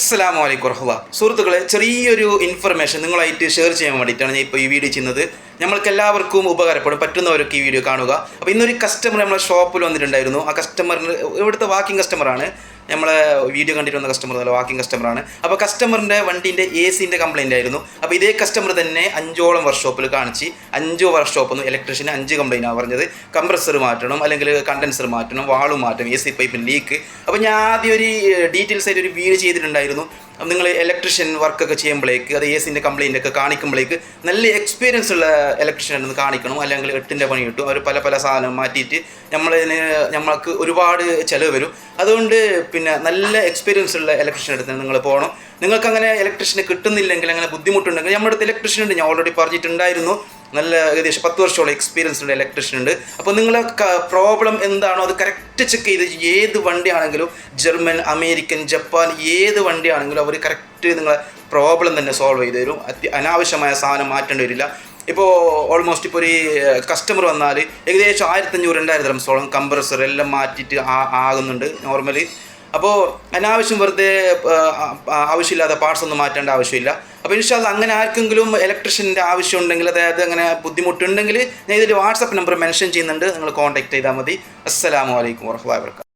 അസ്സലാമു അലൈക്കും വറഹ്മത്തുള്ളാഹി. സുഹൃത്തുക്കളെ, ചെറിയൊരു ഇൻഫർമേഷൻ നിങ്ങളായിട്ട് ഷെയർ ചെയ്യാൻ വേണ്ടിയിട്ടാണ് ഞാൻ ഇപ്പോൾ ഈ വീഡിയോ ചെയ്യുന്നത്. നമ്മൾക്ക് എല്ലാവർക്കും ഉപകാരപ്പെടും, പറ്റുന്നവരൊക്കെ ഈ വീഡിയോ കാണുക. അപ്പോൾ ഇന്നൊരു കസ്റ്റമർ നമ്മളെ ഷോപ്പിൽ വന്നിട്ടുണ്ടായിരുന്നു. ആ കസ്റ്റമറിന് ഇവിടുത്തെ വാക്കിംഗ് കസ്റ്റമറാണ്, നമ്മളെ വീഡിയോ കണ്ടിട്ട് വന്ന കസ്റ്റമർ അല്ല, വാക്കിംഗ് കസ്റ്റമറാണ്. അപ്പോൾ കസ്റ്റമറിൻ്റെ വണ്ടീൻ്റെ AC കംപ്ലയിൻ്റ് ആയിരുന്നു. അപ്പോൾ ഇതേ കസ്റ്റമർ തന്നെ 5ഓളം വർക്ക്ഷോപ്പിൽ കാണിച്ച് 5 വർക്ക്ഷോപ്പിൽ നിന്ന് ഇലക്ട്രീഷ്യന് 5 കംപ്ലയിൻ്റാണ് പറഞ്ഞത്. കംപ്രസർ മാറ്റണം, അല്ലെങ്കിൽ കണ്ടൻസർ മാറ്റണം, വാള് മാറ്റണം, AC പൈപ്പിന് ലീക്ക്. അപ്പോൾ ഞാൻ ആദ്യം ഒരു ഡീറ്റെയിൽസ് ആയിട്ട് ഒരു വീഡിയോ ചെയ്തിട്ടുണ്ടായിരുന്നു. അപ്പം നിങ്ങൾ ഇലക്ട്രീഷ്യൻ വർക്കൊക്കെ ചെയ്യുമ്പോഴേക്ക്, അത് AC കംപ്ലയിൻ്റ് ഒക്കെ കാണിക്കുമ്പോഴേക്ക് നല്ല എക്സ്പീരിയൻസ് ഉള്ള ഇലക്ട്രീഷ്യൻ കാണിക്കണം, അല്ലെങ്കിൽ 8ൻ്റെ പണി കിട്ടും. അവർ പല സാധനം മാറ്റിയിട്ട് നമ്മൾക്ക് ഒരുപാട് ചിലവ് വരും. അതുകൊണ്ട് പിന്നെ നല്ല എക്സ്പീരിയൻസ് ഉള്ള ഇലക്ട്രീഷ്യൻ അടുത്ത് നിങ്ങൾ പോകണം. നിങ്ങൾക്ക് അങ്ങനെ ഇലക്ട്രീഷ്യനെ കിട്ടുന്നില്ലെങ്കിൽ, അങ്ങനെ ബുദ്ധിമുട്ടുണ്ടെങ്കിൽ നമ്മുടെ അടുത്ത് ഇലക്ട്രീഷ്യൻ ഉണ്ട്. ഞാൻ ഓൾറെഡി പറഞ്ഞിട്ടുണ്ടായിരുന്നു. നല്ല ഏകദേശം 10 വർഷമുള്ള എക്സ്പീരിയൻസ് ഉള്ള ഇലക്ട്രീഷ്യൻ ഉണ്ട്. അപ്പോൾ നിങ്ങളെ പ്രോബ്ലം എന്താണോ അത് കറക്റ്റ് ചെക്ക് ചെയ്ത്, ഏത് വണ്ടിയാണെങ്കിലും, ജർമ്മൻ, അമേരിക്കൻ, ജപ്പാൻ, ഏത് വണ്ടിയാണെങ്കിലും അവർ കറക്റ്റ് നിങ്ങളെ പ്രോബ്ലം തന്നെ സോൾവ് ചെയ്ത് തരും. അനാവശ്യമായ സാധനം മാറ്റേണ്ടി വരില്ല. ഇപ്പോൾ ഓൾമോസ്റ്റ് ഇപ്പോൾ ഒരു കസ്റ്റമർ വന്നാൽ ഏകദേശം 1500-2000 ദിർഹംസോളം കംപ്രസർ എല്ലാം മാറ്റിയിട്ട് ആകുന്നുണ്ട് നോർമലി. അപ്പോൾ അനാവശ്യം വെറുതെ ആവശ്യമില്ലാത്ത പാർട്സ് ഒന്നും മാറ്റേണ്ട ആവശ്യമില്ല. അപ്പോൾ ഇൻഷാ അല്ലാഹ് അങ്ങനെ ആർക്കെങ്കിലും ഇലക്ട്രീഷ്യൻ്റെ ആവശ്യം ഉണ്ടെങ്കിൽ, അതായത് അങ്ങനെ ബുദ്ധിമുട്ടുണ്ടെങ്കിൽ, ഞാൻ ഇതിൽ വാട്സപ്പ് നമ്പർ മെൻഷൻ ചെയ്യുന്നുണ്ട്, നിങ്ങൾ കോൺടാക്ട് ചെയ്താൽ മതി. അസ്സലാമു അലൈക്കും വറഹ്മത്തുള്ളാഹി വബറകാതുഹു.